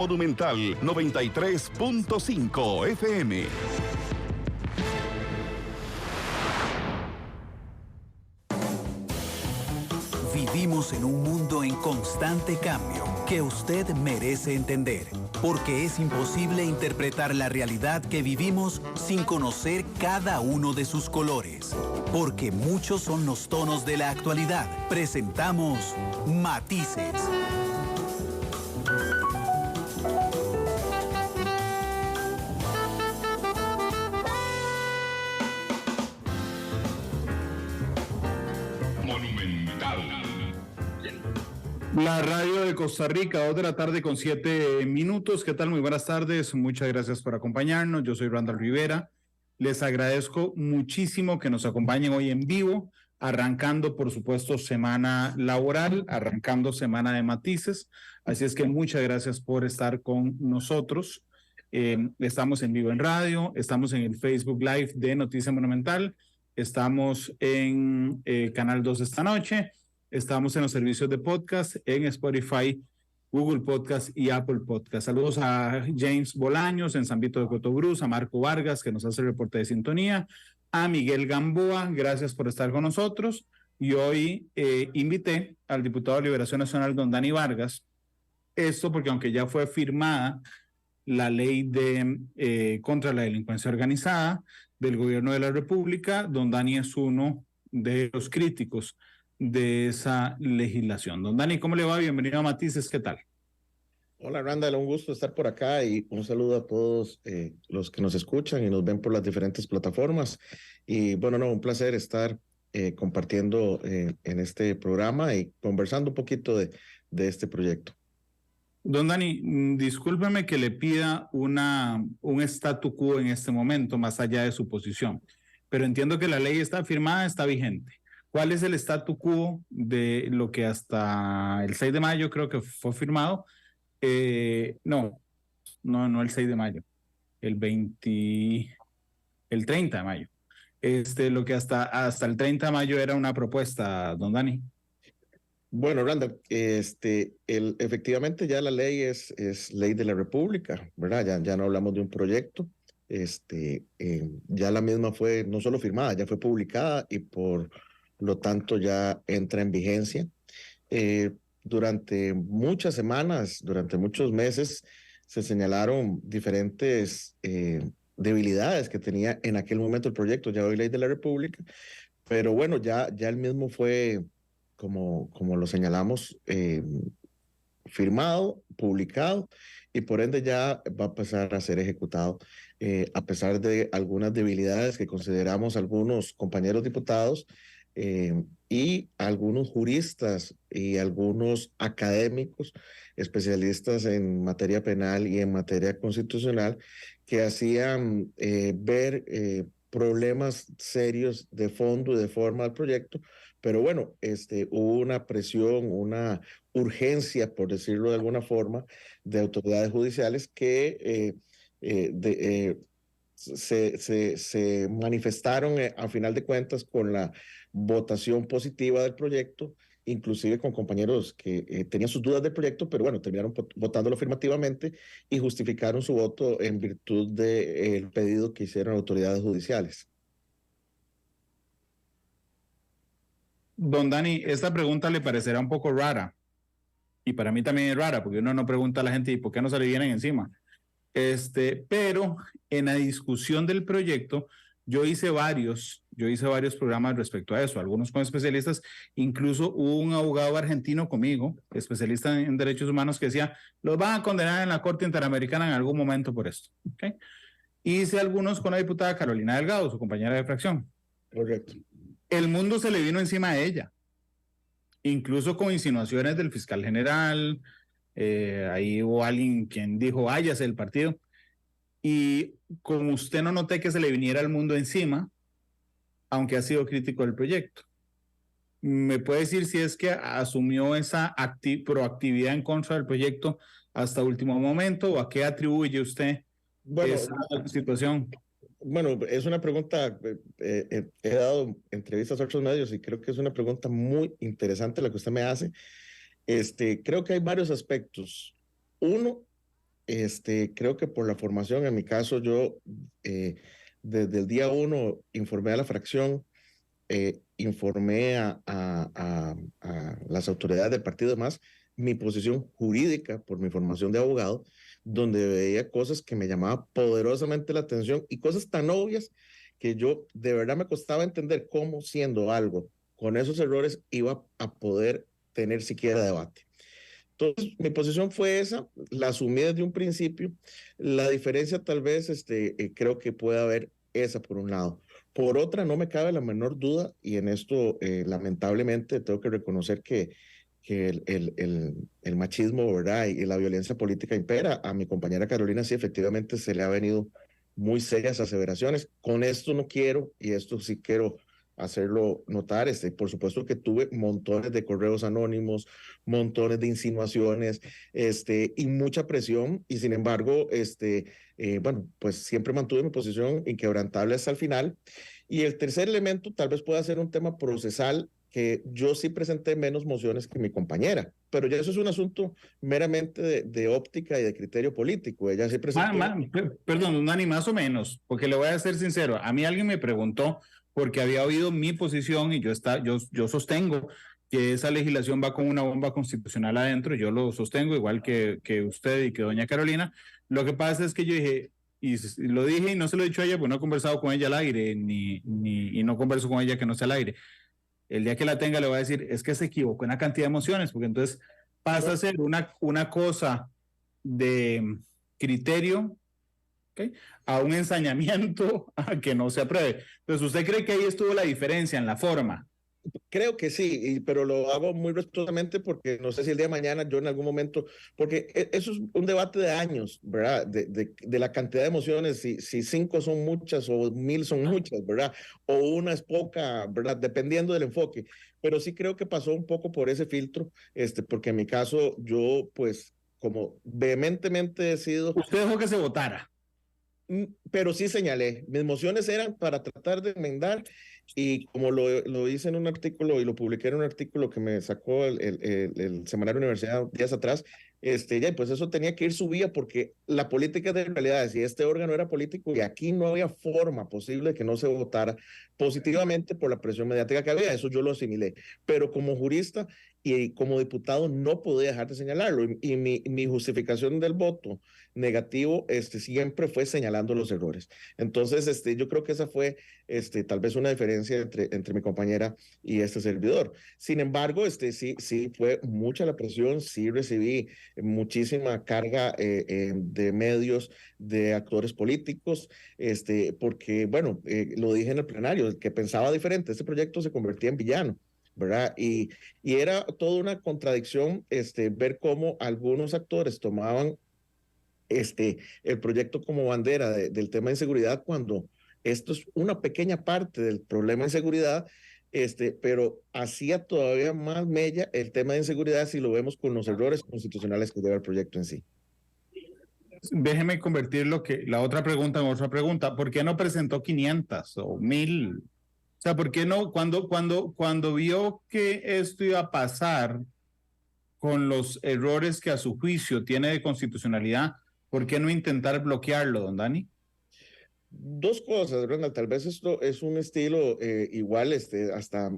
Monumental 93.5 FM. Vivimos en un mundo en constante cambio que usted merece entender, porque es imposible interpretar la realidad que vivimos sin conocer cada uno de sus colores. Porque muchos son los tonos de la actualidad. Presentamos Matices. La radio de Costa Rica, 2:07 p.m. ¿Qué tal? Muy buenas tardes. Muchas gracias por acompañarnos. Yo soy Randall Rivera. Les agradezco muchísimo que nos acompañen hoy en vivo, arrancando, por supuesto, semana laboral, arrancando semana de matices. Así es que muchas gracias por estar con nosotros. Estamos en vivo en radio, estamos en el Facebook Live de Noticia Monumental, estamos en Canal 2 esta noche. Estamos en los servicios de podcast, en Spotify, Google Podcast y Apple Podcast. Saludos a James Bolaños en San Vito de Cotobruz, a Marco Vargas, que nos hace el reporte de sintonía, a Miguel Gamboa, gracias por estar con nosotros. Y hoy invité al diputado de Liberación Nacional, don Dani Vargas. Esto porque aunque ya fue firmada la ley de contra la delincuencia organizada del gobierno de la República, don Dani es uno de los críticos de esa legislación. Don Dani, ¿cómo le va? Bienvenido a Matices, ¿qué tal? Hola Randall, un gusto estar por acá y un saludo a todos los que nos escuchan y nos ven por las diferentes plataformas. Y bueno, un placer estar compartiendo en este programa y conversando un poquito de este proyecto. Don Dani, discúlpeme que le pida un statu quo en este momento, más allá de su posición, pero entiendo que la ley está firmada, está vigente. ¿Cuál es el statu quo de lo que hasta el 6 de mayo creo que fue firmado? No el 6 de mayo, el 30 de mayo. Lo que hasta el 30 de mayo era una propuesta, don Dani. Bueno, Randall, efectivamente ya la ley es ley de la República, ¿verdad? Ya no hablamos de un proyecto. Ya la misma fue no solo firmada, ya fue publicada y por lo tanto ya entra en vigencia. Durante muchas semanas, durante muchos meses, se señalaron diferentes debilidades que tenía en aquel momento el proyecto, ya hoy ley de la República, pero bueno, ya el mismo fue, como lo señalamos, firmado, publicado, y por ende ya va a pasar a ser ejecutado, a pesar de algunas debilidades que consideramos algunos compañeros diputados, y algunos juristas y algunos académicos, especialistas en materia penal y en materia constitucional, que hacían ver problemas serios de fondo y de forma del proyecto. Pero bueno, hubo una presión, una urgencia, por decirlo de alguna forma, de autoridades judiciales que se manifestaron a final de cuentas con la votación positiva del proyecto, inclusive con compañeros que tenían sus dudas del proyecto, pero bueno, terminaron votándolo afirmativamente y justificaron su voto en virtud del pedido que hicieron autoridades judiciales. Don Dani, esta pregunta le parecerá un poco rara, y para mí también es rara, porque uno no pregunta a la gente, ¿y por qué no se le vienen encima? Pero en la discusión del proyecto, yo hice varios programas respecto a eso, algunos con especialistas, incluso hubo un abogado argentino conmigo, especialista en derechos humanos, que decía, los van a condenar en la Corte Interamericana en algún momento por esto. ¿Okay? Hice algunos con la diputada Carolina Delgado, su compañera de fracción. Correcto. El mundo se le vino encima de ella, incluso con insinuaciones del fiscal general. Ahí hubo alguien quien dijo, váyase del partido. Y como usted no noté que se le viniera al mundo encima, aunque ha sido crítico del proyecto. ¿Me puede decir si es que asumió esa proactividad en contra del proyecto hasta último momento o a qué atribuye usted esa situación? Bueno, es una pregunta, he dado entrevistas a otros medios y creo que es una pregunta muy interesante la que usted me hace. Creo que hay varios aspectos. Uno, creo que por la formación, en mi caso, yo desde el día uno informé a la fracción, informé a las autoridades del partido y demás, mi posición jurídica por mi formación de abogado, donde veía cosas que me llamaban poderosamente la atención y cosas tan obvias que yo de verdad me costaba entender cómo siendo algo con esos errores iba a poder tener siquiera debate. Entonces, mi posición fue esa, la asumí desde un principio. La diferencia tal vez, creo que puede haber esa por un lado. Por otra, no me cabe la menor duda, y en esto lamentablemente tengo que reconocer que el machismo, ¿verdad? Y la violencia política impera. A mi compañera Carolina sí, efectivamente se le ha venido muy serias aseveraciones. Con esto no quiero, y esto sí quiero hacerlo notar, por supuesto que tuve montones de correos anónimos, montones de insinuaciones, y mucha presión, y sin embargo, bueno, pues siempre mantuve mi posición inquebrantable hasta el final. Y el tercer elemento tal vez pueda ser un tema procesal, que yo sí presenté menos mociones que mi compañera, pero ya eso es un asunto meramente de óptica y de criterio político. Ella sí presentó. Perdón, Dani, más o menos, porque le voy a ser sincero. A mí alguien me preguntó porque había oído mi posición y yo sostengo que esa legislación va con una bomba constitucional adentro. Yo lo sostengo igual que usted y que doña Carolina. Lo que pasa es que yo dije, y lo dije y no se lo he dicho a ella, pues no he conversado con ella al aire, y no converso con ella que no sea al aire. El día que la tenga le voy a decir, es que se equivocó en la cantidad de emociones, porque entonces pasa a ser una cosa de criterio, ¿okay?, a un ensañamiento a que no se apruebe. Entonces, ¿usted cree que ahí estuvo la diferencia en la forma? Creo que sí, pero lo hago muy respetuosamente porque no sé si el día de mañana yo en algún momento, porque eso es un debate de años, ¿verdad? De la cantidad de emociones, si 5 son muchas o 1000 son muchas, ¿verdad? O una es poca, ¿verdad? Dependiendo del enfoque. Pero sí creo que pasó un poco por ese filtro, porque en mi caso yo, pues, como vehementemente decido. Usted dejó que se votara. Pero sí señalé, mis mociones eran para tratar de enmendar, y como lo hice en un artículo y lo publiqué en un artículo que me sacó el Semanario Universidad días atrás, ya, pues eso tenía que ir su vía, porque la política de realidades, y este órgano era político, y aquí no había forma posible que no se votara positivamente por la presión mediática que había. Eso yo lo asimilé, pero como jurista y como diputado no podía dejar de señalarlo, y mi justificación del voto negativo, siempre fue señalando los errores. Entonces, yo creo que esa fue, tal vez una diferencia entre mi compañera y este servidor. Sin embargo, sí fue mucha la presión, sí recibí muchísima carga de medios, de actores políticos, porque, bueno, lo dije en el plenario, el que pensaba diferente, este proyecto se convertía en villano, ¿verdad? Y era toda una contradicción, ver cómo algunos actores tomaban el proyecto como bandera del tema de inseguridad, cuando esto es una pequeña parte del problema de inseguridad, pero hacía todavía más mella el tema de inseguridad si lo vemos con los errores constitucionales que lleva el proyecto en sí. Déjeme convertir la otra pregunta en otra pregunta. ¿Por qué no presentó 500 o 1000? O sea, ¿por qué no? Cuando vio que esto iba a pasar con los errores que a su juicio tiene de constitucionalidad, ¿por qué no intentar bloquearlo, don Dani? Dos cosas, Ronald. Tal vez esto es un estilo igual, hasta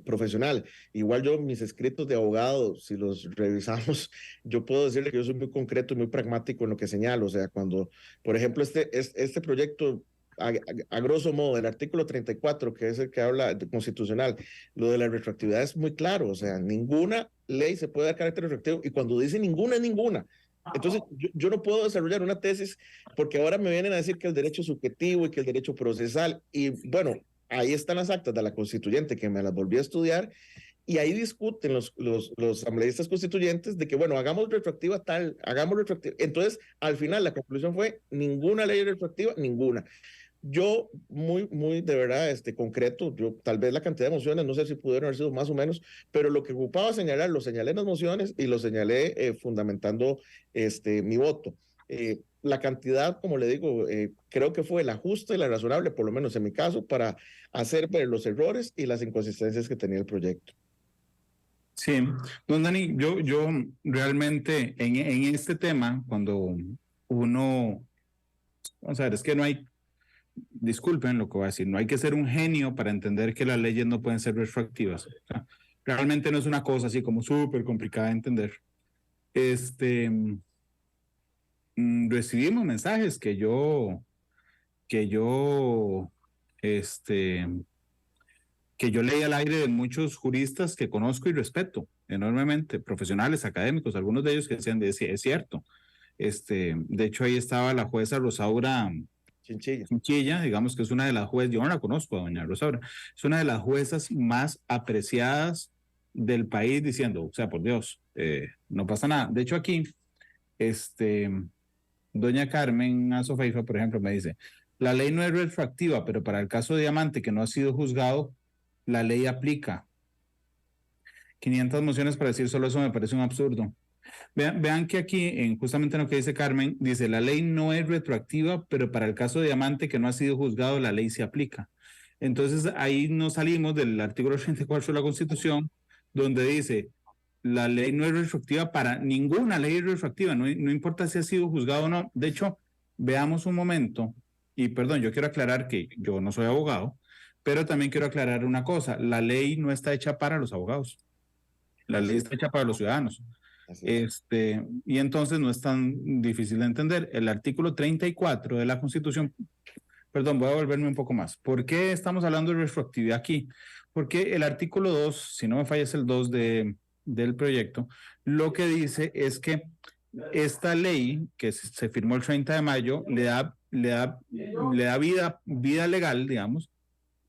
profesional. Igual yo, mis escritos de abogado, si los revisamos, yo puedo decirle que yo soy muy concreto y muy pragmático en lo que señalo. O sea, cuando, por ejemplo, este proyecto, a grosso modo, el artículo 34, que es el que habla de constitucional, lo de la retroactividad es muy claro. O sea, ninguna ley se puede dar carácter retroactivo, y cuando dice ninguna, es ninguna. Entonces, yo no puedo desarrollar una tesis porque ahora me vienen a decir que el derecho subjetivo y que el derecho procesal, y bueno, ahí están las actas de la constituyente que me las volví a estudiar, y ahí discuten los asambleístas constituyentes de que, bueno, hagamos retroactiva tal, hagamos retroactiva. Entonces, al final, la conclusión fue ninguna ley retroactiva, ninguna. Yo, muy de verdad, concreto, yo tal vez la cantidad de mociones, no sé si pudieron haber sido más o menos, pero lo que ocupaba señalar, lo señalé en las mociones y lo señalé fundamentando mi voto. La cantidad, como le digo, creo que fue la justa y la razonable, por lo menos en mi caso, para hacer ver los errores y las inconsistencias que tenía el proyecto. Sí, don Dani, yo realmente en este tema, cuando uno, vamos a ver, es que no hay, disculpen lo que voy a decir, no hay que ser un genio para entender que las leyes no pueden ser retroactivas. O sea, realmente no es una cosa así como súper complicada de entender. Este, recibimos mensajes que yo, este, que yo leí al aire de muchos juristas que conozco y respeto enormemente, profesionales, académicos, algunos de ellos que decían, es cierto. De hecho, ahí estaba la jueza Rosaura Chinchilla. Chinchilla, digamos que es una de las juezas, yo no la conozco a doña Rosaura, es una de las juezas más apreciadas del país diciendo, o sea, por Dios, no pasa nada. De hecho, aquí, este, doña Carmen Azofeifa, por ejemplo, me dice, la ley no es retroactiva, pero para el caso de Diamante que no ha sido juzgado, la ley aplica. 500 mociones para decir solo eso me parece un absurdo. Vean que aquí, justamente en lo que dice Carmen, dice, la ley no es retroactiva, pero para el caso de Diamante que no ha sido juzgado, la ley se aplica. Entonces, ahí nos salimos del artículo 84 de la Constitución, donde dice, la ley no es retroactiva para ninguna ley retroactiva, no importa si ha sido juzgado o no. De hecho, veamos un momento, y perdón, yo quiero aclarar que yo no soy abogado, pero también quiero aclarar una cosa, la ley no está hecha para los abogados, la ley Así es, está hecha para los ciudadanos. así es. Y entonces no es tan difícil de entender. El artículo 34 de la Constitución, perdón, voy a volverme un poco más. ¿Por qué estamos hablando de retroactividad aquí? Porque el artículo 2, si no me falla es el 2 del proyecto, lo que dice es que esta ley que se firmó el 30 de mayo le da vida legal, digamos,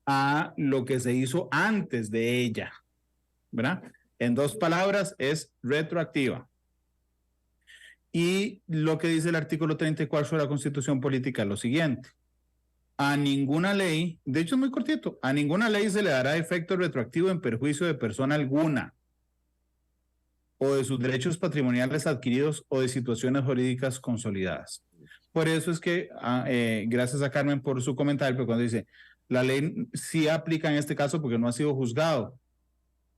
a lo que se hizo antes de ella, ¿verdad? En dos palabras, es retroactiva. Y lo que dice el artículo 34 de la Constitución Política es lo siguiente. A ninguna ley, de hecho es muy cortito, a ninguna ley se le dará efecto retroactivo en perjuicio de persona alguna o de sus derechos patrimoniales adquiridos o de situaciones jurídicas consolidadas. Por eso es que, gracias a Carmen por su comentario, pero cuando dice, la ley sí aplica en este caso porque no ha sido juzgado,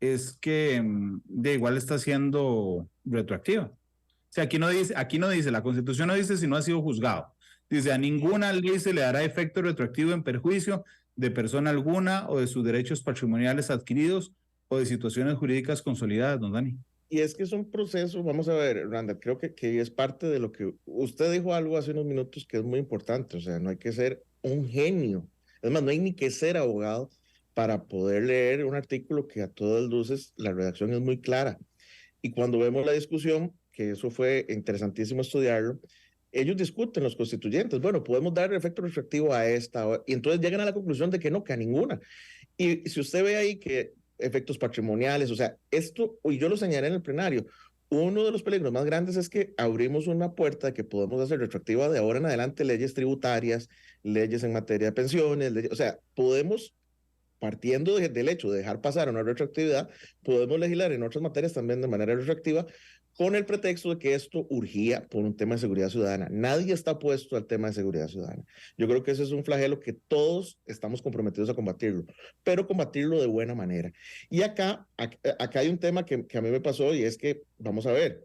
es que de igual está siendo retroactiva. O sea, aquí no dice, la Constitución no dice si no ha sido juzgado. Dice, a ninguna ley se le dará efecto retroactivo en perjuicio de persona alguna o de sus derechos patrimoniales adquiridos o de situaciones jurídicas consolidadas, don Dani. Y es que es un proceso, vamos a ver, Randall, creo que es parte de lo que usted dijo algo hace unos minutos que es muy importante, o sea, no hay que ser un genio, es más, no hay ni que ser abogado para poder leer un artículo que a todas luces la redacción es muy clara. Y cuando vemos la discusión, que eso fue interesantísimo estudiarlo, ellos discuten los constituyentes, bueno, podemos dar efecto retroactivo a esta, y entonces llegan a la conclusión de que no, que a ninguna. Y si usted ve ahí que efectos patrimoniales, o sea, esto, y yo lo señalé en el plenario, uno de los peligros más grandes es que abrimos una puerta que podemos hacer retroactiva de ahora en adelante leyes tributarias, leyes en materia de pensiones, o sea, podemos, partiendo del hecho de dejar pasar una retroactividad, podemos legislar en otras materias también de manera retroactiva con el pretexto de que esto urgía por un tema de seguridad ciudadana. Nadie está puesto al tema de seguridad ciudadana. Yo creo que ese es un flagelo que todos estamos comprometidos a combatirlo, pero combatirlo de buena manera. Y acá hay un tema que a mí me pasó y es que, vamos a ver,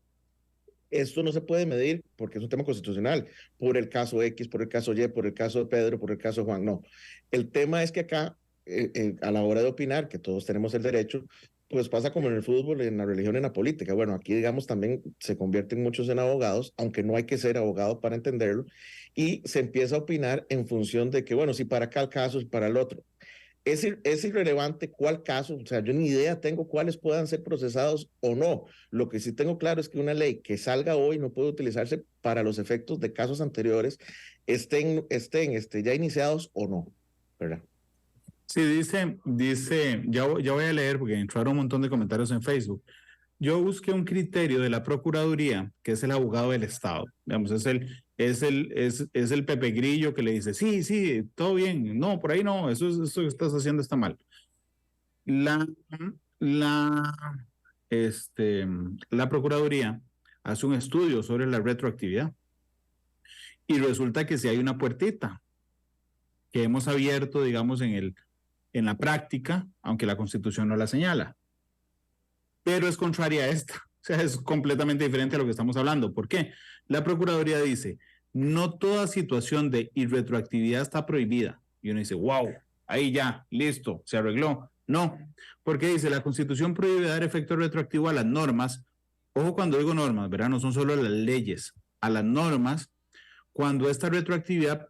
esto no se puede medir porque es un tema constitucional, por el caso X, por el caso Y, por el caso de Pedro, por el caso de Juan, no. El tema es que acá, a la hora de opinar, que todos tenemos el derecho, pues pasa como en el fútbol, en la religión, en la política. Bueno, aquí digamos también se convierten muchos en abogados, aunque no hay que ser abogado para entenderlo, y se empieza a opinar en función de que, bueno, si para acá el caso, es para el otro. Es irrelevante cuál caso, o sea, yo ni idea tengo cuáles puedan ser procesados o no. Lo que sí tengo claro es que una ley que salga hoy no puede utilizarse para los efectos de casos anteriores, estén ya iniciados o no, ¿verdad? Sí, ya voy a leer porque entraron un montón de comentarios en Facebook. Yo busqué un criterio de la Procuraduría, que es el abogado del Estado. Digamos, es el Pepe Grillo que le dice, sí, todo bien, no, por ahí no, eso que estás haciendo está mal. La, la, la Procuraduría hace un estudio sobre la retroactividad y resulta que si hay una puertita que hemos abierto, digamos, en la práctica, aunque la Constitución no la señala. pero es contraria a esta. O sea, es completamente diferente a lo que estamos hablando. ¿Por qué? La Procuraduría dice, no toda situación de irretroactividad está prohibida. Y uno dice, wow, ahí ya, listo, se arregló. No, porque dice, la Constitución prohíbe dar efecto retroactivo a las normas. Ojo cuando digo normas, ¿verdad? No son solo las leyes, a las normas, cuando esta retroactividad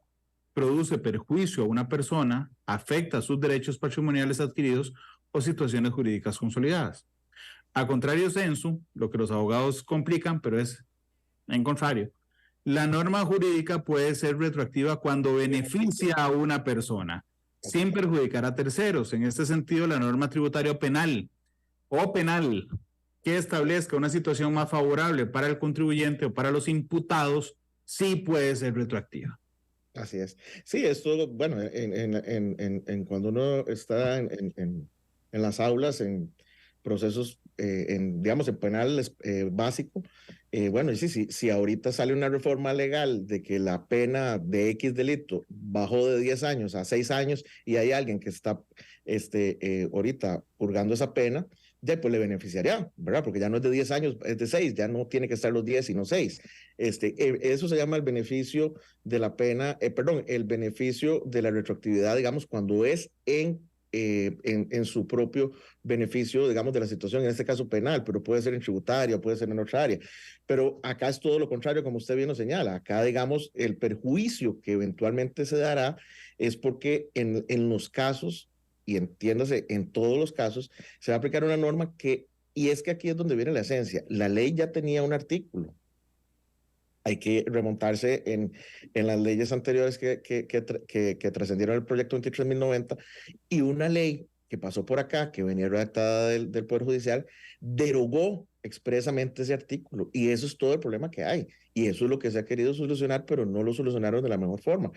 produce perjuicio a una persona, afecta sus derechos patrimoniales adquiridos o situaciones jurídicas consolidadas. A contrario sensu, lo que los abogados complican, pero es en contrario, la norma jurídica puede ser retroactiva cuando beneficia a una persona, sin perjudicar a terceros. En este sentido, la norma tributaria penal que establezca una situación más favorable para el contribuyente o para los imputados, sí puede ser retroactiva. Así es. Sí, esto, bueno, en cuando uno está en las aulas, en procesos, digamos, en penal básico, bueno, y sí, ahorita sale una reforma legal de que la pena de X delito bajó de 10 años a 6 años y hay alguien que está ahorita purgando esa pena, ya pues le beneficiaría, ¿verdad? Porque ya no es de 10 años, es de 6, ya no tiene que estar los 10, sino 6. Eso se llama el beneficio de la pena, perdón, el beneficio de la retroactividad, digamos, cuando es en su propio beneficio, digamos, de la situación, en este caso penal, pero puede ser en tributaria, puede ser en otra área. Pero acá es todo lo contrario, como usted bien lo señala. Acá, digamos, el perjuicio que eventualmente se dará es porque en los casos, y entiéndase, en todos los casos, se va a aplicar una norma que, y es que aquí es donde viene la esencia, la ley ya tenía un artículo. Hay que remontarse en las leyes anteriores que trascendieron el proyecto 23.090 y una ley que pasó por acá, que venía redactada del Poder Judicial, derogó expresamente ese artículo. Y eso es todo el problema que hay. Y eso es lo que se ha querido solucionar, pero no lo solucionaron de la mejor forma.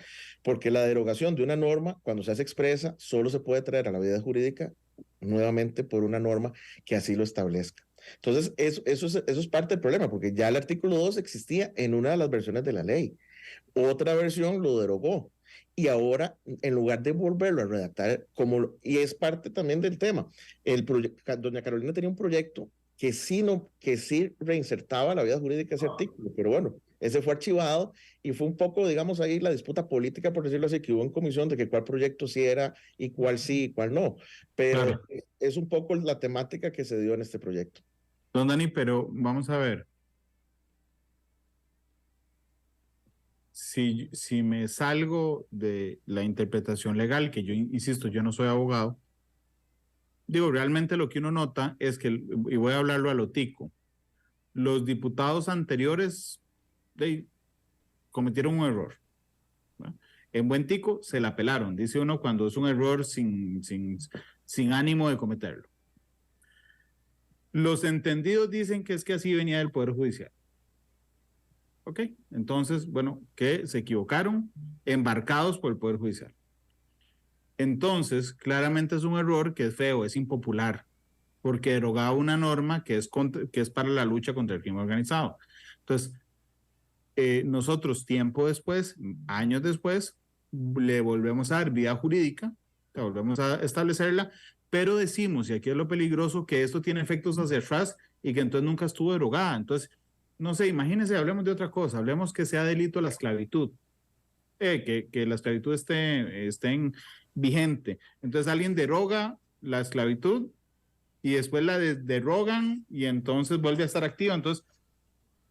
Porque la derogación de una norma, cuando se hace expresa, solo se puede traer a la vida jurídica nuevamente por una norma que así lo establezca. Entonces, eso es parte del problema, porque ya el artículo 2 existía en una de las versiones de la ley. Otra versión lo derogó. Y ahora, en lugar de volverlo a redactar, y es parte también del tema, doña Carolina tenía un proyecto que sí reinsertaba la vida jurídica ese artículo, pero bueno, ese fue archivado y fue un poco, digamos, ahí la disputa política, por decirlo así, que hubo en comisión de que cuál proyecto sí era y cuál sí y cuál no. Pero Claro. es un poco la temática que se dio en este proyecto. Don Dani, pero vamos a ver. Si me salgo de la interpretación legal, que yo insisto, yo no soy abogado, digo, realmente lo que uno nota es que, y voy a hablarlo a lo tico, los diputados anteriores cometieron un error, ¿no? En buen tico se la pelaron, dice uno cuando es un error sin ánimo de cometerlo. Los entendidos dicen que es que así venía del Poder Judicial. Ok, entonces, bueno, que se equivocaron, embarcados por el Poder Judicial. Entonces, claramente es un error que es feo, es impopular, porque derogaba una norma que es para la lucha contra el crimen organizado. Entonces, nosotros tiempo después, años después, le volvemos a dar vía jurídica, volvemos a establecerla, pero decimos, y aquí es lo peligroso, que esto tiene efectos hacia atrás y que entonces nunca estuvo derogada. Entonces, no sé, imagínense, hablemos de otra cosa, hablemos que sea delito la esclavitud, que la esclavitud esté vigente. Entonces alguien deroga la esclavitud y después la derogan y entonces vuelve a estar activa. Entonces,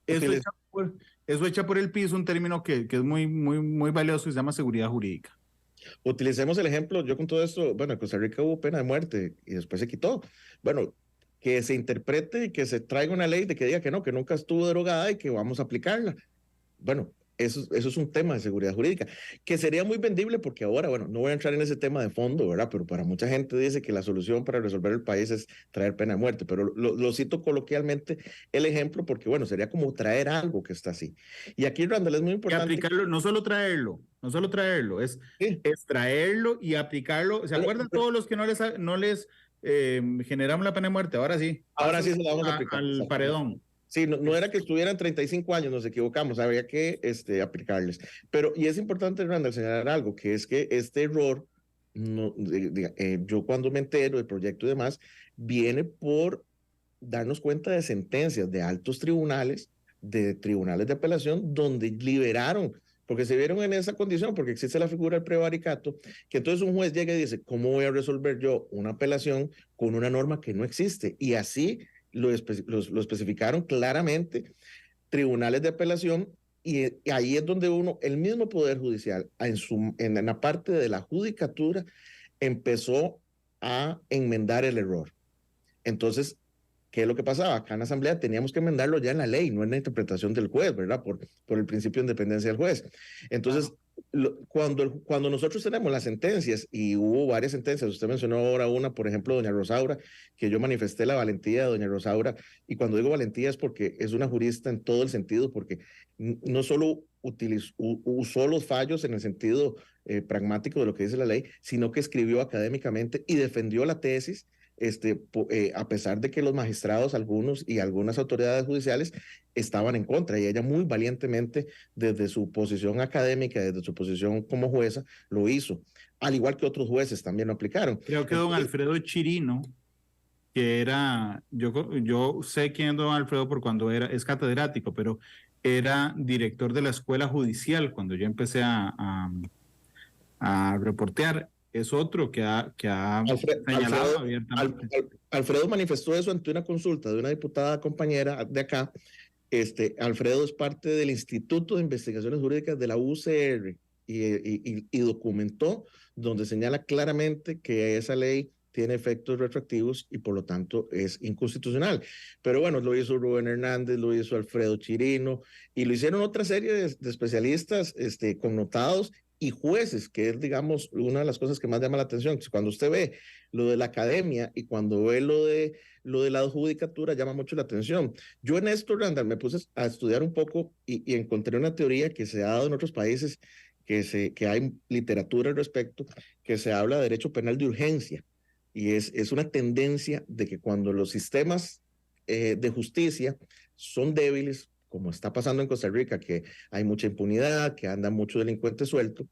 eso echa por el piso un término que es muy valioso y se llama seguridad jurídica. Utilicemos el ejemplo, yo con todo esto, bueno, en Costa Rica hubo pena de muerte y después se quitó. Bueno, que se interprete y que se traiga una ley de que diga que no, que nunca estuvo derogada y que vamos a aplicarla. Bueno, eso es un tema de seguridad jurídica, que sería muy vendible porque ahora, bueno, no voy a entrar en ese tema de fondo, ¿verdad? Pero para mucha gente dice que la solución para resolver el país es traer pena de muerte, pero lo cito coloquialmente el ejemplo porque, bueno, sería como traer algo que está así. Y aquí, Randall, es muy Y importante. aplicarlo, no solo traerlo, es traerlo y aplicarlo. ¿Se acuerdan todos los que no les generamos la pena de muerte? Ahora sí. Ahora sí se la vamos a aplicar. Al paredón. Sí, no era que estuvieran 35 años, nos equivocamos, había que aplicarles. Pero, y es importante, Randall, señalar algo, que es que este error, yo cuando me entero del proyecto y demás, viene por darnos cuenta de sentencias de altos tribunales, de tribunales de apelación, donde liberaron, porque se vieron en esa condición, porque existe la figura del prevaricato, que entonces un juez llega y dice, ¿cómo voy a resolver yo una apelación con una norma que no existe? Y así lo especificaron claramente tribunales de apelación, y ahí es donde uno, el mismo Poder Judicial, en la parte de la judicatura, empezó a enmendar el error. Entonces, ¿qué es lo que pasaba? Acá en la Asamblea teníamos que enmendarlo ya en la ley, no en la interpretación del juez, ¿verdad? Por el principio de independencia del juez. Entonces, cuando nosotros tenemos las sentencias, y hubo varias sentencias, usted mencionó ahora una, por ejemplo, doña Rosaura, que yo manifesté la valentía de doña Rosaura, y cuando digo valentía es porque es una jurista en todo el sentido, porque no solo usó los fallos en el sentido pragmático de lo que dice la ley, sino que escribió académicamente y defendió la tesis, a pesar de que los magistrados, algunos y algunas autoridades judiciales estaban en contra, y ella muy valientemente desde su posición académica, desde su posición como jueza, lo hizo, al igual que otros jueces también lo aplicaron. Creo que don Alfredo Chirino, que era, yo sé quién es don Alfredo por cuando es catedrático, pero era director de la escuela judicial cuando yo empecé a reportear. Es otro que ha señalado abiertamente. Alfredo manifestó eso ante una consulta de una diputada compañera de acá. Alfredo es parte del Instituto de Investigaciones Jurídicas de la UCR, y documentó donde señala claramente que esa ley tiene efectos retroactivos y por lo tanto es inconstitucional. Pero bueno, lo hizo Rubén Hernández, lo hizo Alfredo Chirino, y lo hicieron otra serie de especialistas connotados y jueces, que es, digamos, una de las cosas que más llama la atención. Cuando usted ve lo de la academia y cuando ve lo de la judicatura, llama mucho la atención. Yo en esto, Randall, me puse a estudiar un poco y encontré una teoría que se ha dado en otros países, que hay literatura al respecto, que se habla de derecho penal de urgencia. Y es una tendencia de que cuando los sistemas de justicia son débiles, como está pasando en Costa Rica, que hay mucha impunidad, que anda mucho delincuente suelto,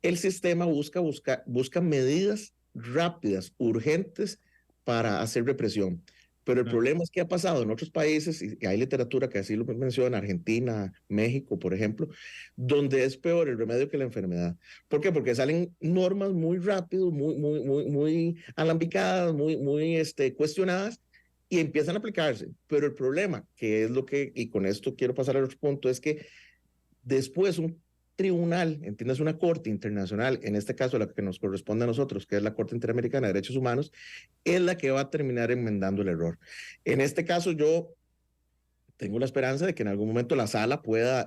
el sistema busca medidas rápidas, urgentes, para hacer represión. Pero el problema es que ha pasado en otros países, y hay literatura que así lo menciona, Argentina, México, por ejemplo, donde es peor el remedio que la enfermedad. ¿Por qué? Porque salen normas muy rápido, muy alambicadas, muy cuestionadas, y empiezan a aplicarse. Pero el problema, que es lo que, y con esto quiero pasar al otro punto, es que después un tribunal, entiendes, una corte internacional, en este caso la que nos corresponde a nosotros, que es la Corte Interamericana de Derechos Humanos, es la que va a terminar enmendando el error. En este caso yo tengo la esperanza de que en algún momento la sala pueda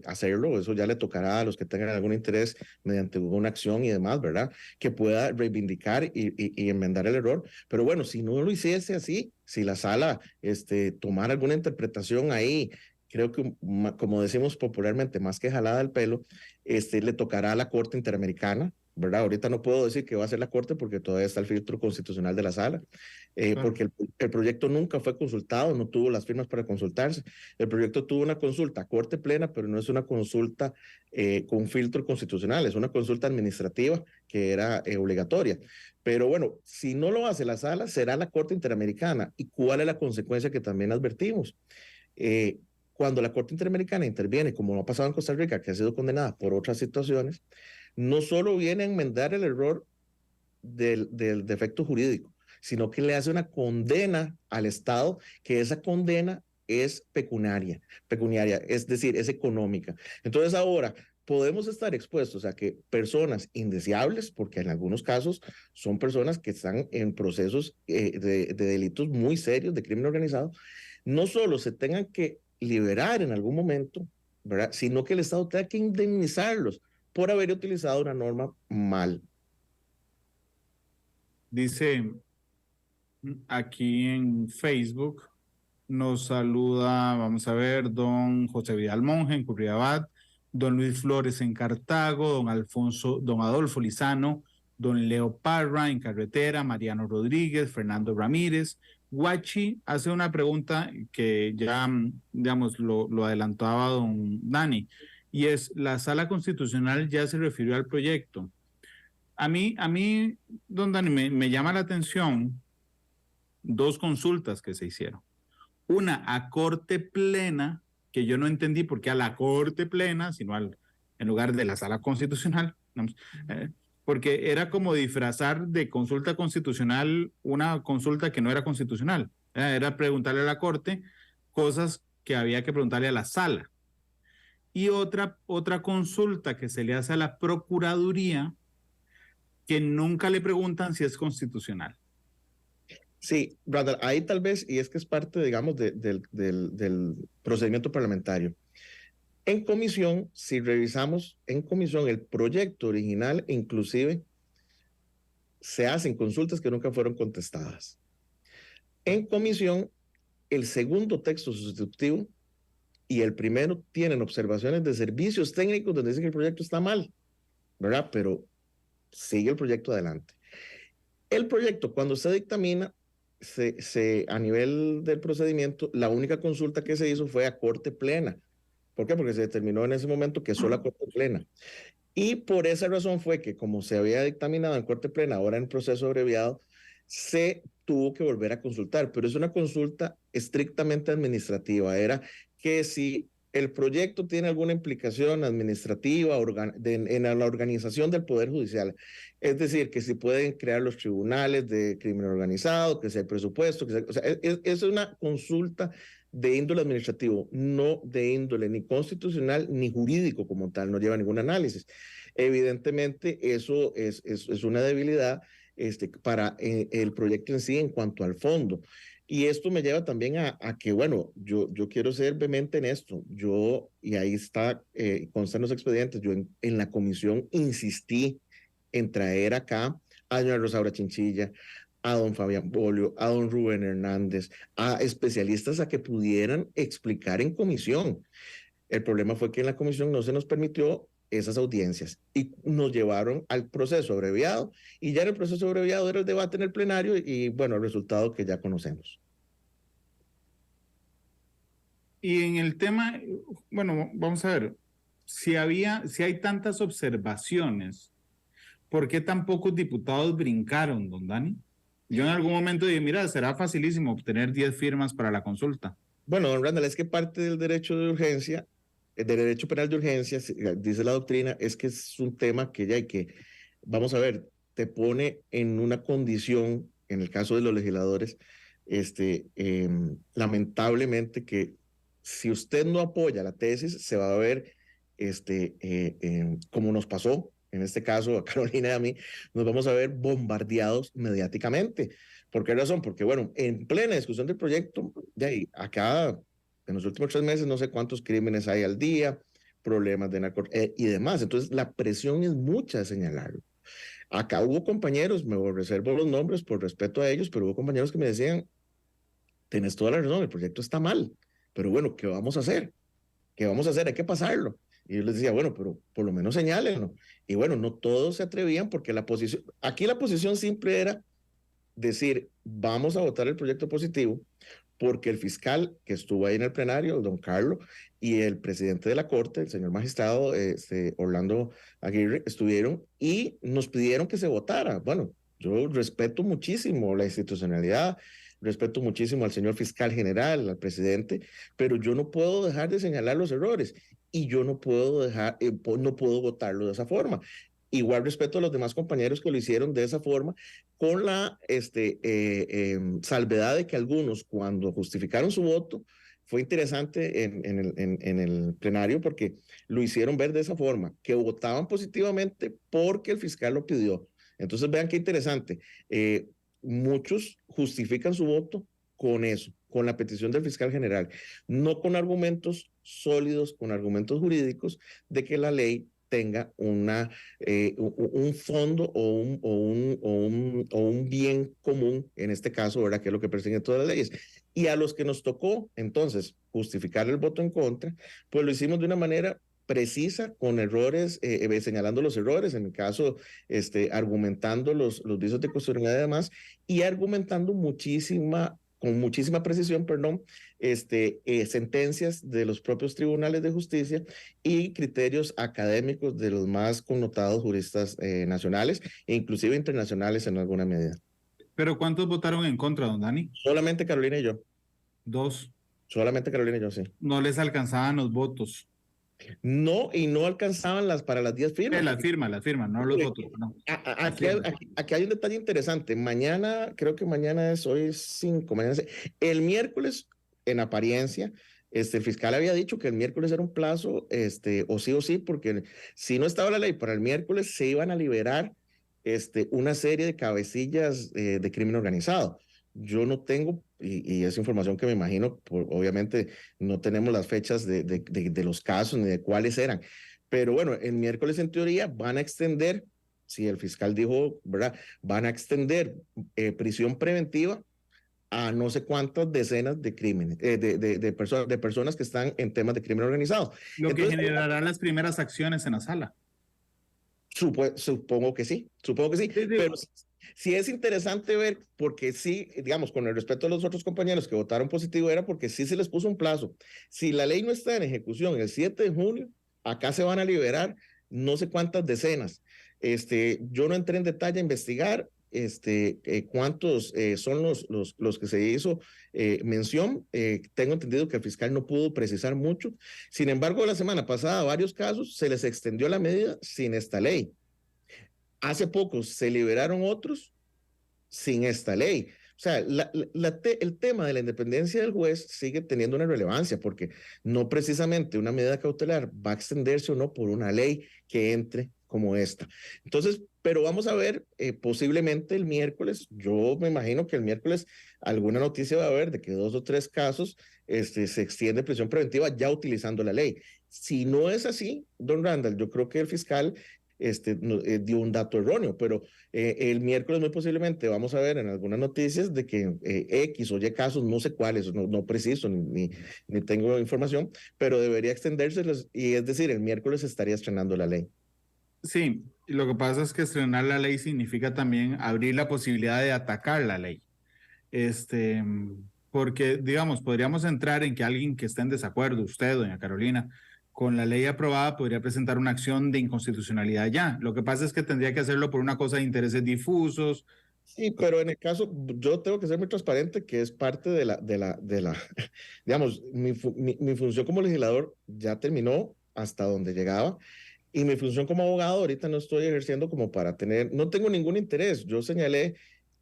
hacerlo. Eso ya le tocará a los que tengan algún interés mediante una acción y demás, ¿verdad? Que pueda reivindicar y enmendar el error. Pero bueno, si no lo hiciese así, si la sala tomara alguna interpretación ahí, creo que, como decimos popularmente, más que jalada del pelo, le tocará a la Corte Interamericana, ¿verdad? Ahorita no puedo decir que va a ser la Corte porque todavía está el filtro constitucional de la sala, porque el proyecto nunca fue consultado, no tuvo las firmas para consultarse. El proyecto tuvo una consulta a Corte plena, pero no es una consulta con filtro constitucional, es una consulta administrativa que era obligatoria. Pero bueno, si no lo hace la sala, será la Corte Interamericana. ¿Y cuál es la consecuencia que también advertimos? Cuando la Corte Interamericana interviene, como ha pasado en Costa Rica, que ha sido condenada por otras situaciones, no solo viene a enmendar el error del defecto jurídico, sino que le hace una condena al Estado, que esa condena es pecuniaria, es decir, es económica. Entonces ahora podemos estar expuestos a que personas indeseables, porque en algunos casos son personas que están en procesos de delitos muy serios, de crimen organizado, no solo se tengan que liberar en algún momento, ¿verdad? Sino que el Estado tenga que indemnizarlos por haber utilizado una norma mal. Dice aquí en Facebook, nos saluda, vamos a ver, don José Vidal Monge en Curriabat, don Luis Flores en Cartago, don Adolfo Lizano, don Leo Parra en Carretera, Mariano Rodríguez, Fernando Ramírez. Guachi hace una pregunta que ya, digamos, lo adelantaba don Dani, y es, ¿la Sala Constitucional ya se refirió al proyecto? A mí, don Dani, me llama la atención dos consultas que se hicieron. Una a corte plena, que yo no entendí por qué a la corte plena, sino en lugar de la sala constitucional, porque era como disfrazar de consulta constitucional una consulta que no era constitucional. Era preguntarle a la corte cosas que había que preguntarle a la sala. Y otra consulta que se le hace a la Procuraduría, que nunca le preguntan si es constitucional. Sí, Brandon, ahí tal vez, y es que es parte, digamos, del procedimiento parlamentario. En comisión, si revisamos en comisión el proyecto original, inclusive se hacen consultas que nunca fueron contestadas. En comisión, el segundo texto sustitutivo y el primero tienen observaciones de servicios técnicos donde dicen que el proyecto está mal, ¿verdad? Pero sigue el proyecto adelante. El proyecto, cuando se dictamina, a nivel del procedimiento, la única consulta que se hizo fue a corte plena. ¿Por qué? Porque se determinó en ese momento que solo a corte plena. Y por esa razón fue que, como se había dictaminado en corte plena, ahora en proceso abreviado, se tuvo que volver a consultar, pero es una consulta estrictamente administrativa. Era que si el proyecto tiene alguna implicación administrativa en la organización del Poder Judicial, es decir, que si pueden crear los tribunales de crimen organizado, que sea el presupuesto, o sea, es una consulta de índole administrativo, no de índole ni constitucional ni jurídico como tal, no lleva ningún análisis. Evidentemente, eso es una debilidad para el proyecto en sí en cuanto al fondo. Y esto me lleva también a que, bueno, yo quiero ser vehemente en esto. Y ahí está, constan los expedientes, yo en la comisión insistí en traer acá a doña Rosaura Chinchilla, a don Fabián Bolio, a don Rubén Hernández, a especialistas a que pudieran explicar en comisión. El problema fue que en la comisión no se nos permitió esas audiencias y nos llevaron al proceso abreviado y ya en el proceso abreviado era el debate en el plenario y bueno, el resultado que ya conocemos. Y en el tema, bueno, vamos a ver, si hay tantas observaciones, ¿por qué tan pocos diputados brincaron, don Dani? Yo en algún momento dije, mira, será facilísimo obtener 10 firmas para la consulta. Bueno, don Randall, es que parte del derecho de urgencia, del derecho penal de urgencia, dice la doctrina, es que es un tema que ya hay que, vamos a ver, te pone en una condición, en el caso de los legisladores, lamentablemente que si usted no apoya la tesis, se va a ver, como nos pasó, en este caso a Carolina y a mí, nos vamos a ver bombardeados mediáticamente. ¿Por qué razón? Porque, bueno, en plena discusión del proyecto, de ahí, acá, en los últimos 3 meses, no sé cuántos crímenes hay al día, problemas de narcotráfico y demás. Entonces, la presión es mucha de señalarlo. Acá hubo compañeros, me reservo los nombres por respeto a ellos, pero hubo compañeros que me decían, tenés toda la razón, el proyecto está mal, pero bueno, ¿qué vamos a hacer? ¿Qué vamos a hacer? Hay que pasarlo. Y yo les decía, bueno, pero por lo menos señálenlo. Y bueno, no todos se atrevían porque aquí la posición simple era decir, vamos a votar el proyecto positivo porque el fiscal que estuvo ahí en el plenario, don Carlos, y el presidente de la Corte, el señor magistrado Orlando Aguirre, estuvieron y nos pidieron que se votara. Bueno, yo respeto muchísimo la institucionalidad, respeto muchísimo al señor fiscal general, al presidente, pero yo no puedo dejar de señalar los errores y yo no puedo no puedo votarlo de esa forma. Igual respeto a los demás compañeros que lo hicieron de esa forma, con la salvedad de que algunos, cuando justificaron su voto, fue interesante en el plenario porque lo hicieron ver de esa forma, que votaban positivamente porque el fiscal lo pidió. Entonces vean qué interesante. Muchos justifican su voto con eso, con la petición del fiscal general, no con argumentos sólidos, con argumentos jurídicos de que la ley tenga un fondo o un bien común, en este caso, ¿verdad? Que es lo que persiguen todas las leyes. Y a los que nos tocó, entonces, justificar el voto en contra, pues lo hicimos de una manera precisa, con errores, señalando los errores, en mi caso, argumentando los vicios de constitucionalidad y demás, y argumentando con muchísima precisión, perdón, sentencias de los propios tribunales de justicia y criterios académicos de los más connotados juristas nacionales e inclusive internacionales en alguna medida. Pero ¿cuántos votaron en contra, don Dani? Solamente Carolina y yo. 2. Solamente Carolina y yo, sí. No les alcanzaban los votos. No, y no alcanzaban para las 10 firmas. Las firmas, no los votos. No. Aquí hay un detalle interesante. Mañana, creo que hoy es 5, el miércoles, en apariencia, el fiscal había dicho que el miércoles era un plazo, o sí, porque si no estaba la ley para el miércoles, se iban a liberar una serie de cabecillas de crimen organizado. Yo no tengo, y es información que me imagino, obviamente no tenemos las fechas de los casos ni de cuáles eran, pero bueno, el miércoles en teoría van a extender, si el fiscal dijo, ¿verdad? Van a extender prisión preventiva a no sé cuántas decenas de crímenes, de personas que están en temas de crimen organizado. Lo Entonces, que generará las primeras acciones en la sala. Supongo que sí, pero sí es interesante ver, porque sí, digamos, con el respeto a los otros compañeros que votaron positivo, era porque sí se les puso un plazo. Si la ley no está en ejecución el 7 de junio, acá se van a liberar no sé cuántas decenas. Yo no entré en detalle a investigar cuántos son los que se hizo mención. Tengo entendido que el fiscal no pudo precisar mucho. Sin embargo, la semana pasada, varios casos se les extendió la medida sin esta ley. Hace poco se liberaron otros sin esta ley. O sea, el tema de la independencia del juez sigue teniendo una relevancia porque no precisamente una medida cautelar va a extenderse o no por una ley que entre como esta. Entonces, pero vamos a ver, posiblemente el miércoles, yo me imagino que el miércoles alguna noticia va a haber de que 2 o 3 casos se extiende prisión preventiva ya utilizando la ley. Si no es así, don Randall, yo creo que el fiscal dio un dato erróneo, pero el miércoles muy posiblemente vamos a ver en algunas noticias de que X o Y casos, no sé cuáles, no preciso, ni tengo información, pero debería extenderse, y es decir, el miércoles estaría estrenando la ley. Sí, lo que pasa es que estrenar la ley significa también abrir la posibilidad de atacar la ley. Porque, digamos, podríamos entrar en que alguien que esté en desacuerdo, usted, doña Carolina, con la ley aprobada podría presentar una acción de inconstitucionalidad ya. Lo que pasa es que tendría que hacerlo por una cosa de intereses difusos. Sí, pero en el caso, yo tengo que ser muy transparente, que es parte digamos, mi función como legislador ya terminó hasta donde llegaba. Y mi función como abogado ahorita no estoy ejerciendo como para no tengo ningún interés. Yo señalé,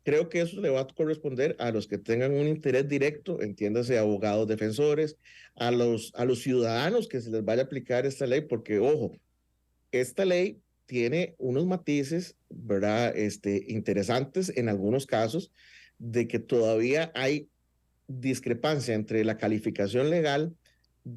creo que eso le va a corresponder a los que tengan un interés directo, entiéndase, abogados defensores, a los ciudadanos que se les vaya a aplicar esta ley, porque ojo, esta ley tiene unos matices, ¿verdad? Interesantes en algunos casos, de que todavía hay discrepancia entre la calificación legal,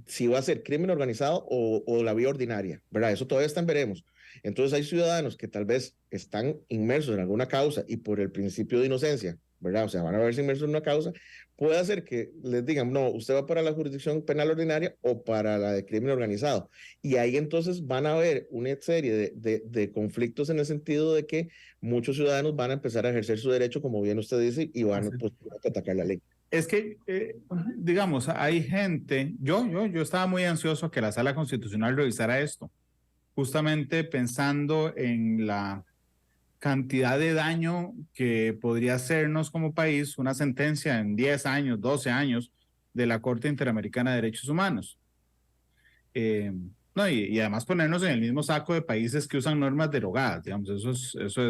si va a ser crimen organizado o la vía ordinaria, ¿verdad? Eso todavía está en veremos. Entonces hay ciudadanos que tal vez están inmersos en alguna causa y por el principio de inocencia, ¿verdad? O sea, van a verse inmersos en una causa, puede hacer que les digan, no, usted va para la jurisdicción penal ordinaria o para la de crimen organizado. Y ahí entonces van a haber una serie de conflictos en el sentido de que muchos ciudadanos van a empezar a ejercer su derecho, como bien usted dice, y van pues, a atacar la ley. Es que, digamos, hay gente, yo estaba muy ansioso que la Sala Constitucional revisara esto, justamente pensando en la cantidad de daño que podría hacernos como país una sentencia en 10 años, 12 años de la Corte Interamericana de Derechos Humanos. No, y además ponernos en el mismo saco de países que usan normas derogadas, digamos, eso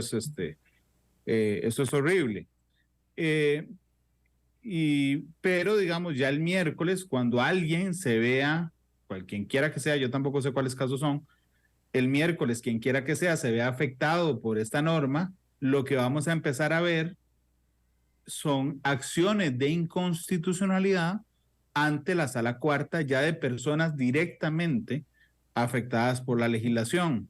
es horrible. Pero digamos, ya el miércoles, cuando alguien se vea, quien quiera que sea, yo tampoco sé cuáles casos son, el miércoles, quien quiera que sea, se vea afectado por esta norma, lo que vamos a empezar a ver son acciones de inconstitucionalidad ante la sala cuarta ya de personas directamente afectadas por la legislación.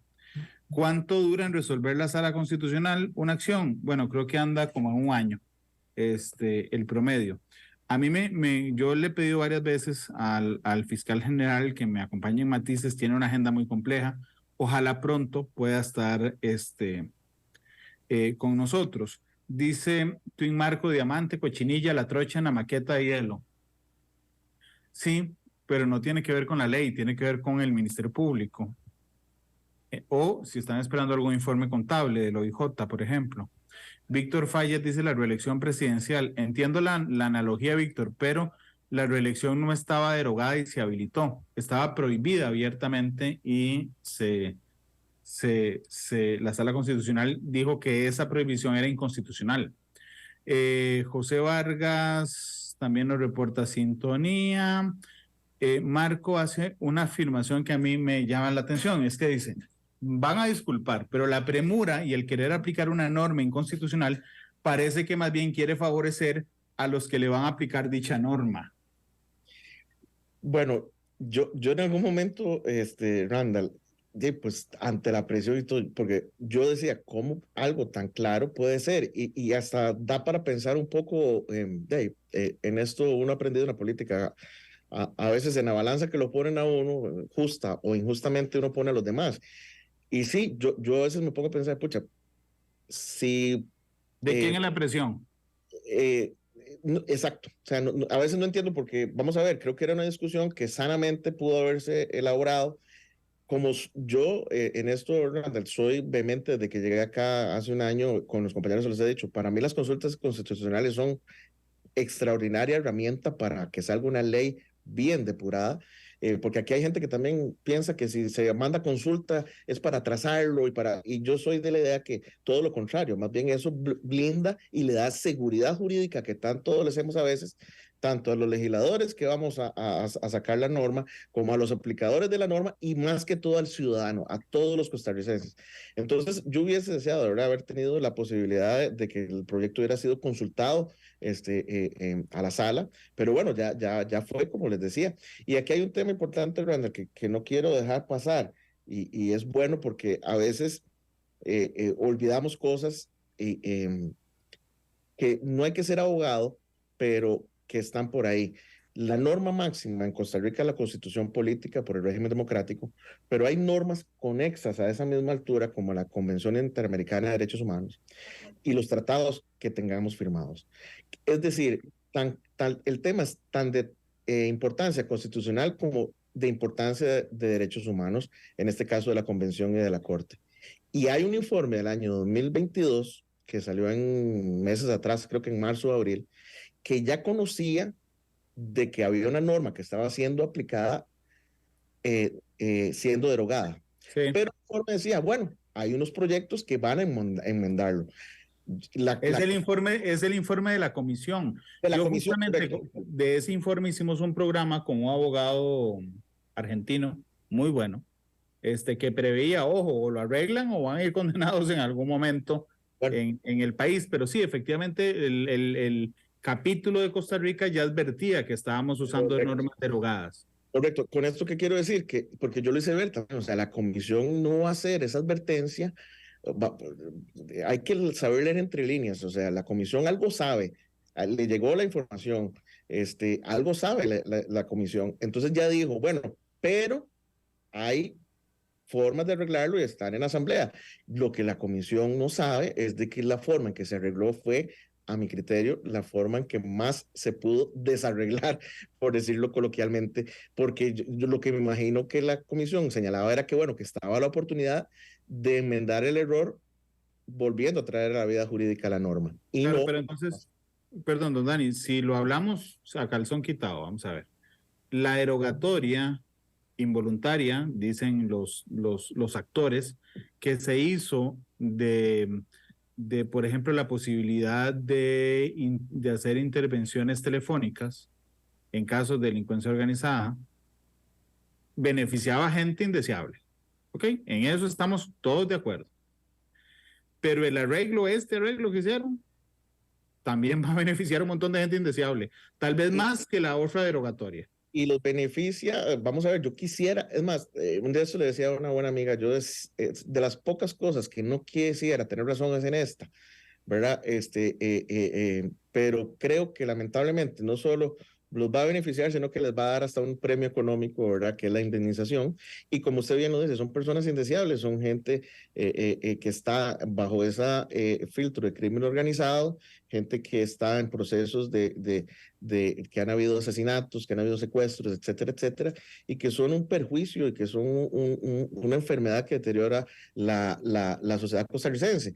¿Cuánto dura en resolver la sala constitucional una acción? Bueno, creo que anda como en un año, el promedio. A mí yo le he pedido varias veces al fiscal general que me acompañe en matices, tiene una agenda muy compleja. Ojalá pronto pueda estar con nosotros. Dice Twin Marco, Diamante, Cochinilla, La Trocha, en la maqueta de hielo. Sí, pero no tiene que ver con la ley, tiene que ver con el Ministerio Público. O si están esperando algún informe contable del OIJ, por ejemplo. Víctor Falles dice la reelección presidencial. Entiendo la analogía, Víctor, pero la reelección no estaba derogada y se habilitó. Estaba prohibida abiertamente y la Sala Constitucional dijo que esa prohibición era inconstitucional. José Vargas también nos reporta sintonía. Marco hace una afirmación que a mí me llama la atención, es que dice, van a disculpar, pero la premura y el querer aplicar una norma inconstitucional parece que más bien quiere favorecer a los que le van a aplicar dicha norma. Bueno, yo en algún momento, Randall, pues ante la presión y todo, porque yo decía, ¿cómo algo tan claro puede ser? Y hasta da para pensar un poco, en esto uno ha aprendido en la política, a veces en la balanza que lo ponen a uno, justa o injustamente uno pone a los demás. Y sí, yo a veces me pongo a pensar, pucha, si... ¿De quién es la presión? Exacto, o sea, a veces no entiendo porque, vamos a ver, creo que era una discusión que sanamente pudo haberse elaborado. Como yo en esto, Randall, soy vehemente desde que llegué acá hace un año, con los compañeros les he dicho, para mí las consultas constitucionales son extraordinaria herramienta para que salga una ley bien depurada, porque aquí hay gente que también piensa que si se manda consulta es para atrasarlo y yo soy de la idea que todo lo contrario, más bien eso blinda y le da seguridad jurídica que tanto les hacemos a veces, tanto a los legisladores que vamos a sacar la norma, como a los aplicadores de la norma y más que todo al ciudadano, a todos los costarricenses. Entonces, yo hubiese deseado, de verdad, haber tenido la posibilidad de que el proyecto hubiera sido consultado a la sala, pero bueno, ya fue como les decía. Y aquí hay un tema importante, Randall, que no quiero dejar pasar y es bueno porque a veces olvidamos cosas que no hay que ser abogado, pero que están por ahí. La norma máxima en Costa Rica es la constitución política por el régimen democrático, pero hay normas conexas a esa misma altura como la Convención Interamericana de Derechos Humanos y los tratados que tengamos firmados. Es decir, el tema es tan de importancia constitucional como de importancia de derechos humanos, en este caso de la Convención y de la Corte. Y hay un informe del año 2022 que salió en meses atrás, creo que en marzo o abril, que ya conocía de que había una norma que estaba siendo aplicada, siendo derogada. Sí. Pero el informe decía, bueno, hay unos proyectos que van a enmendarlo. Es el informe de la comisión. De la comisión, justamente correcto. de ese informe hicimos un programa con un abogado argentino muy bueno, que preveía, ojo, o lo arreglan o van a ir condenados en algún momento en el país. Pero sí, efectivamente, el capítulo de Costa Rica ya advertía que estábamos usando normas derogadas. Correcto. Con esto que quiero decir, que porque yo lo hice ver también, o sea, la comisión no va a hacer esa advertencia. Hay que saber leer entre líneas, o sea, la comisión algo sabe, le llegó la información, algo sabe la comisión, entonces ya dijo, bueno, pero hay formas de arreglarlo y están en asamblea. Lo que la comisión no sabe es de que la forma en que se arregló fue, a mi criterio, la forma en que más se pudo desarreglar, por decirlo coloquialmente, porque yo lo que me imagino que la comisión señalaba era que, bueno, que estaba la oportunidad de enmendar el error volviendo a traer a la vida jurídica la norma. Y claro, no, pero entonces, perdón, don Dani, si lo hablamos a calzón quitado, vamos a ver. La derogatoria involuntaria, dicen los actores, que se hizo de por ejemplo, la posibilidad de hacer intervenciones telefónicas en casos de delincuencia organizada, beneficiaba a gente indeseable. ¿Ok? En eso estamos todos de acuerdo. Pero el arreglo que hicieron, también va a beneficiar a un montón de gente indeseable. Tal vez más que la otra derogatoria. Y los beneficia, vamos a ver, yo quisiera, es más, un día eso le decía a una buena amiga, yo es de las pocas cosas que no quisiera tener razón es en esta, ¿verdad? Pero creo que lamentablemente no solo los va a beneficiar, sino que les va a dar hasta un premio económico, ¿verdad? Que es la indemnización. Y como usted bien lo dice, son personas indeseables, son gente que está bajo ese filtro de crimen organizado, gente que está en procesos de de que han habido asesinatos, que han habido secuestros, etcétera, etcétera, y que son un perjuicio y que son una enfermedad que deteriora la sociedad costarricense.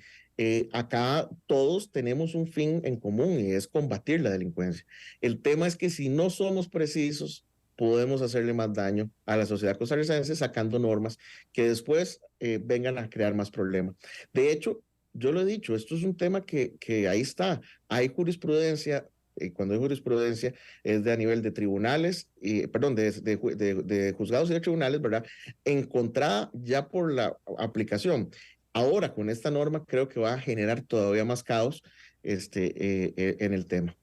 Acá todos tenemos un fin en común y es combatir la delincuencia. El tema es que si no somos precisos, podemos hacerle más daño a la sociedad costarricense sacando normas que después vengan a crear más problemas. De hecho, yo lo he dicho, esto es un tema que ahí está. Hay jurisprudencia, cuando hay jurisprudencia es de a nivel de tribunales, perdón, de juzgados y de tribunales, ¿verdad? Encontrada ya por la aplicación. Ahora, con esta norma, creo que va a generar todavía más caos en el tema.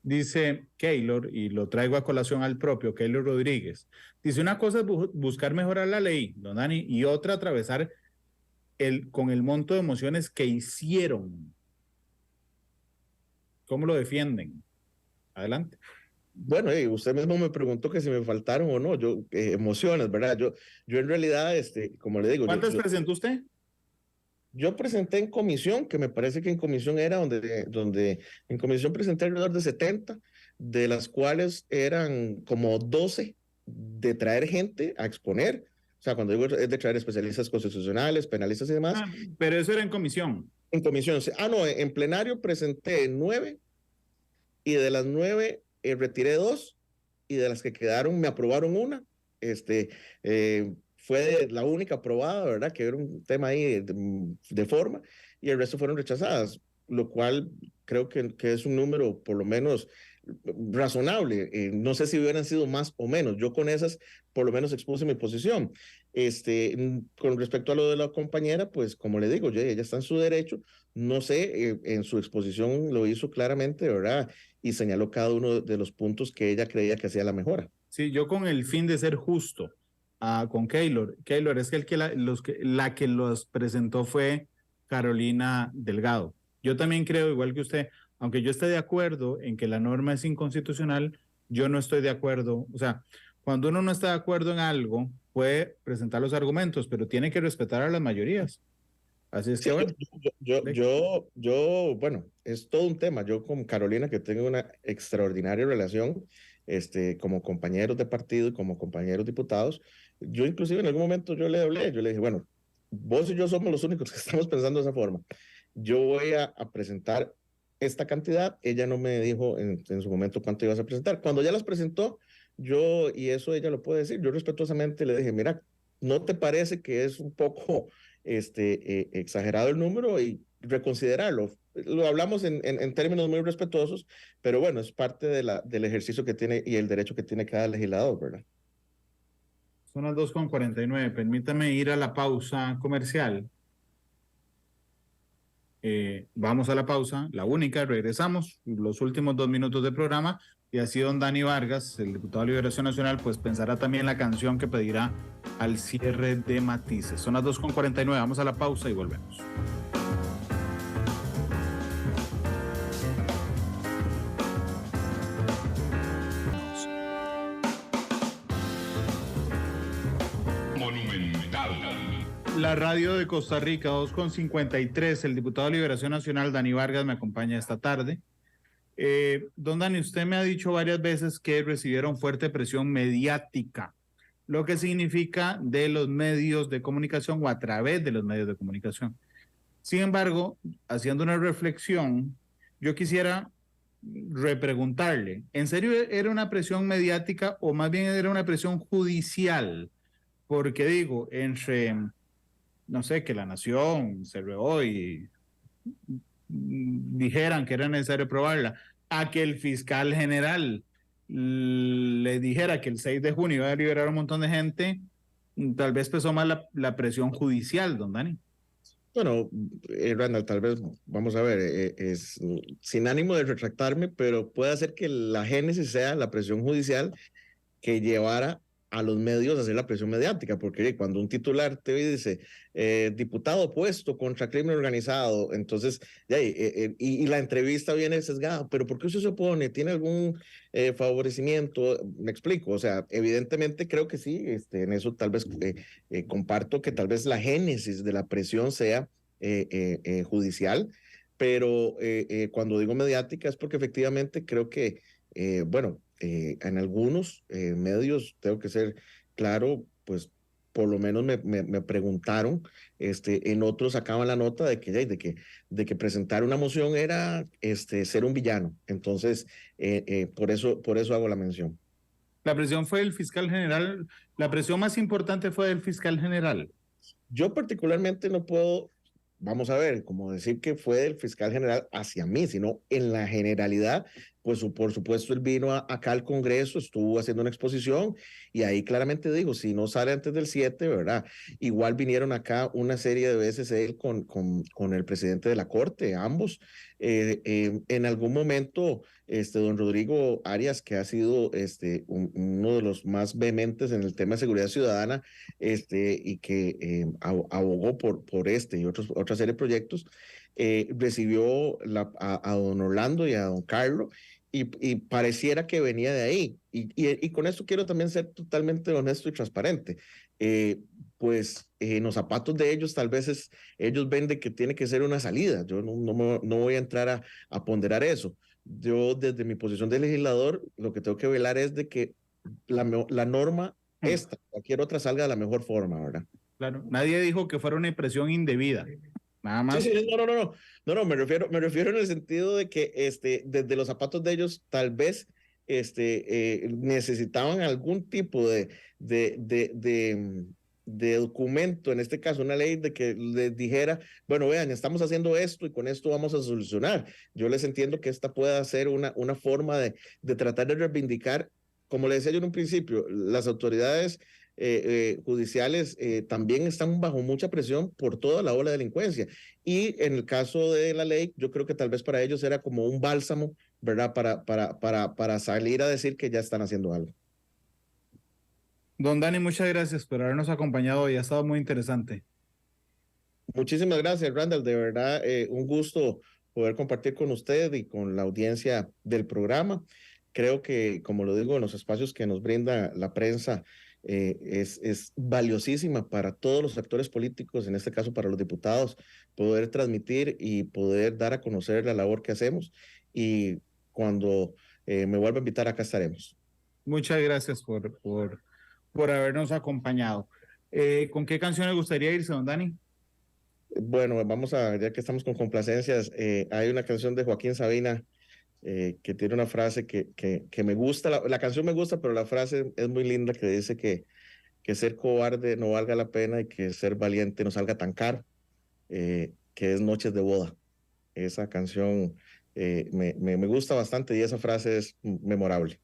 Dice Keylor, y lo traigo a colación al propio Keylor Rodríguez, dice una cosa es buscar mejorar la ley, don Dani, y otra atravesar con el monto de emociones que hicieron. ¿Cómo lo defienden? Adelante. Bueno, usted mismo me preguntó que si me faltaron o no, yo, emociones, ¿verdad? Yo en realidad, como le digo... ¿Cuántas presentó usted? Yo presenté en comisión, que me parece que en comisión era donde en comisión presenté alrededor de 70, de las cuales eran como 12 de traer gente a exponer. O sea, cuando digo es de traer especialistas constitucionales, penalistas y demás. Pero eso era en comisión. En comisión, no, en plenario presenté 9 y de las 9 retiré 2 y de las que quedaron me aprobaron una. Fue la única aprobada, ¿verdad? Que era un tema ahí de forma, y el resto fueron rechazadas, lo cual creo que es un número por lo menos razonable. No sé si hubieran sido más o menos. Yo con esas por lo menos expuse mi posición. Con respecto a lo de la compañera, pues como le digo, ella está en su derecho. No sé, en su exposición lo hizo claramente, ¿verdad? Y señaló cada uno de los puntos que ella creía que hacía la mejora. Sí, yo con el fin de ser justo con Keylor. Keylor, es que la que los presentó fue Carolina Delgado. Yo también creo, igual que usted, aunque yo esté de acuerdo en que la norma es inconstitucional, yo no estoy de acuerdo. O sea, cuando uno no está de acuerdo en algo, puede presentar los argumentos, pero tiene que respetar a las mayorías. Así es que, bueno. Bueno, es todo un tema. Yo con Carolina, que tengo una extraordinaria relación, como compañeros de partido y como compañeros diputados, yo inclusive en algún momento yo le hablé, yo le dije, bueno, vos y yo somos los únicos que estamos pensando de esa forma. Yo voy a presentar esta cantidad. Ella no me dijo en su momento cuánto ibas a presentar. Cuando ya las presentó, y eso ella lo puede decir, yo respetuosamente le dije, mira, ¿no te parece que es un poco exagerado el número y reconsiderarlo? Lo hablamos en términos muy respetuosos, pero bueno, es parte del ejercicio que tiene y el derecho que tiene cada legislador, ¿verdad? Son las 2:49. Permítame ir a la pausa comercial. Vamos a la pausa, la única, regresamos, los últimos 2 minutos del programa, y así don Dani Vargas, el diputado de Liberación Nacional, pues pensará también la canción que pedirá al cierre de Matices. Son las 2:49, vamos a la pausa y volvemos. La radio de Costa Rica, 2:53. El diputado de Liberación Nacional, Dani Vargas, me acompaña esta tarde. Don Dani, usted me ha dicho varias veces que recibieron fuerte presión mediática, lo que significa de los medios de comunicación o a través de los medios de comunicación. Sin embargo, haciendo una reflexión, yo quisiera repreguntarle, ¿en serio era una presión mediática o más bien era una presión judicial? Porque digo, entre... no sé, que la Nación se reó y dijeran que era necesario probarla, a que el fiscal general le dijera que el 6 de junio iba a liberar un montón de gente, tal vez pesó más la presión judicial, don Dani. Bueno, Randall, tal vez, vamos a ver, es sin ánimo de retractarme, pero puede ser que la génesis sea la presión judicial que llevara a los medios a hacer la presión mediática, porque cuando un titular te dice diputado opuesto contra crimen organizado, entonces, y la entrevista viene sesgada, pero ¿por qué usted se opone? ¿Tiene algún favorecimiento? Me explico, o sea, evidentemente creo que sí, en eso tal vez comparto que tal vez la génesis de la presión sea judicial, pero cuando digo mediática es porque efectivamente creo que Bueno, en algunos medios, tengo que ser claro, pues por lo menos me preguntaron, en otros sacaban la nota de que presentar una moción era ser un villano. Entonces, por eso hago la mención. La presión fue del fiscal general, la presión más importante fue del fiscal general. Yo particularmente no puedo, vamos a ver, como decir que fue del fiscal general hacia mí, sino en la generalidad, pues por supuesto él vino acá al Congreso, estuvo haciendo una exposición y ahí claramente digo, si no sale antes del 7, ¿verdad? Igual vinieron acá una serie de veces él con el presidente de la Corte, ambos. En algún momento, don Rodrigo Arias, que ha sido uno de los más vehementes en el tema de seguridad ciudadana, y que abogó por y otra serie de proyectos, recibió a don Orlando y a don Carlos y pareciera que venía de ahí. Y con esto quiero también ser totalmente honesto y transparente. Pues en los zapatos de ellos tal vez ellos ven de que tiene que ser una salida. Yo no voy a entrar a ponderar eso. Yo desde mi posición de legislador lo que tengo que velar es de que la norma cualquier otra salga de la mejor forma, ¿verdad? Claro, nadie dijo que fuera una impresión indebida, nada más. Sí, no, me refiero en el sentido de que desde los zapatos de ellos tal vez necesitaban algún tipo de documento, en este caso una ley de que les dijera, bueno, vean, estamos haciendo esto y con esto vamos a solucionar. Yo les entiendo que esta pueda ser una forma de tratar de reivindicar, como le decía yo en un principio, las autoridades judiciales también están bajo mucha presión por toda la ola de delincuencia. Y en el caso de la ley, yo creo que tal vez para ellos era como un bálsamo, ¿verdad? Para salir a decir que ya están haciendo algo. Don Dani, muchas gracias por habernos acompañado hoy, ha estado muy interesante. Muchísimas gracias, Randall. De verdad, un gusto poder compartir con usted y con la audiencia del programa. Creo que, como lo digo, en los espacios que nos brinda la prensa, es valiosísima para todos los actores políticos, en este caso para los diputados, poder transmitir y poder dar a conocer la labor que hacemos. Y cuando me vuelva a invitar, acá estaremos. Muchas gracias por habernos acompañado. ¿Con qué canción le gustaría irse, don Dani? Bueno, ya que estamos con complacencias, hay una canción de Joaquín Sabina que tiene una frase que me gusta, la canción me gusta, pero la frase es muy linda, que dice que ser cobarde no valga la pena y que ser valiente no salga tan caro, que es Noches de Boda. Esa canción me gusta bastante y esa frase es memorable.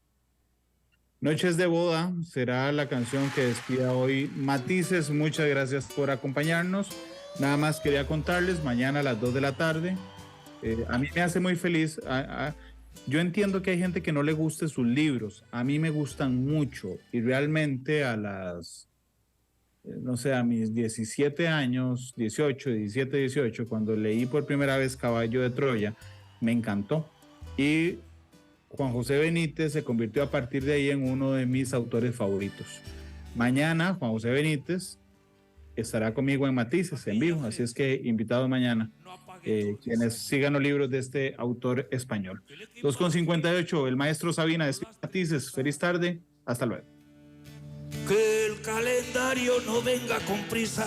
Noches de Boda será la canción que despida hoy Matices. Muchas gracias por acompañarnos. Nada más quería contarles, mañana a las 2 de la tarde, a mí me hace muy feliz. Yo entiendo que hay gente que no le guste sus libros. A mí me gustan mucho y realmente no sé, a mis 17 años, 18, cuando leí por primera vez Caballo de Troya, me encantó. Y Juan José Benítez se convirtió a partir de ahí en uno de mis autores favoritos. Mañana Juan José Benítez estará conmigo en Matices, en vivo, así es que invitado mañana. Quienes sigan los libros de este autor español. 2:58, el maestro Sabina de Matices. Feliz tarde, hasta luego. Que el calendario no venga con prisa.